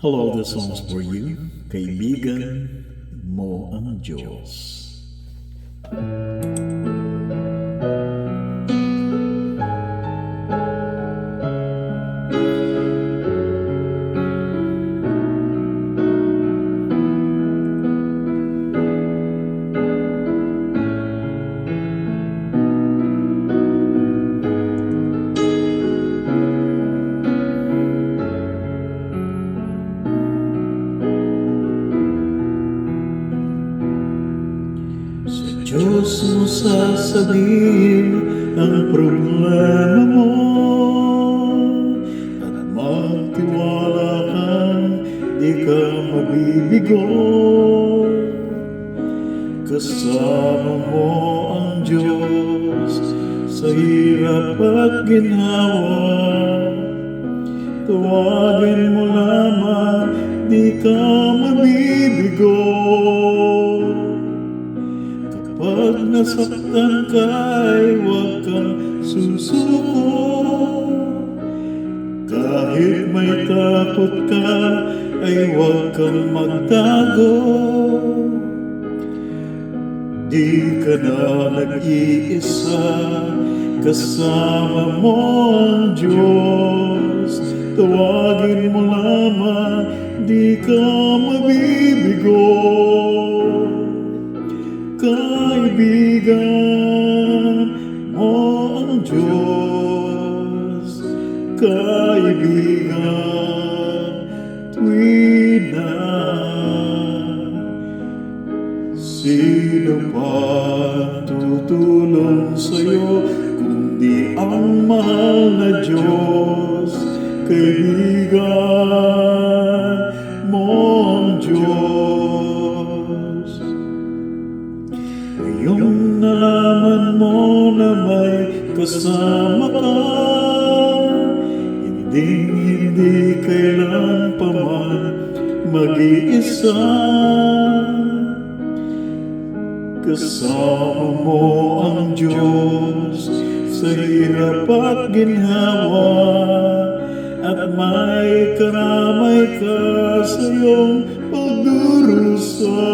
Hello, this song's for you. Kaibigan mo ang Diyos. Diyos mo sasabihin ang problema mo at magtiwala kang di ka mabibigo. Kasama mo ang Diyos sa hirap at ginhawa. Tawagin mo lamang, di ka mabibigo. Pag nasaktan ka ay huwag kang susuko. Kahit may takot ka ay huwag kang magtago. Di ka na nag-iisa, kasama mo ang Diyos. Tawagin mo lamang, di ka mabibigo. Kaibigan mo ang Diyos, kaibigan tuwid na. Sino pa tutulong sa'yo kundi ang mahal na Diyos? Kaibigan mo ang Diyos. Ngayong nalaman mo na may kasama ka, hindi kailan pa man mag-iisa. Kasama mo ang Diyos sa hirap at ginhawa, at may karamay ka sa iyong pagdurusa.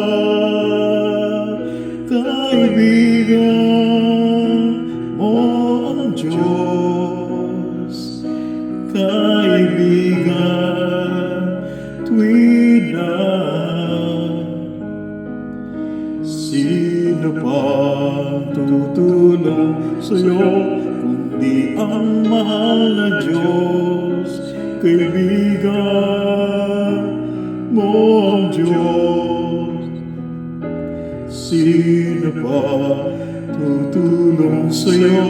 Kaibigan mo ang Diyos, kaibigan tuwid na. Sino pa tutulong sa'yo kundi ang mahal na Diyos? Kaibigan mo ang Diyos. Sino pa tutulong sa'yo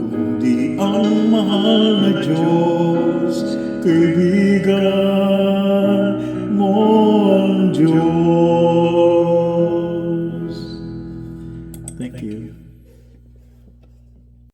kundi ang mahal na Diyos? Kaibigan mo ang Diyos.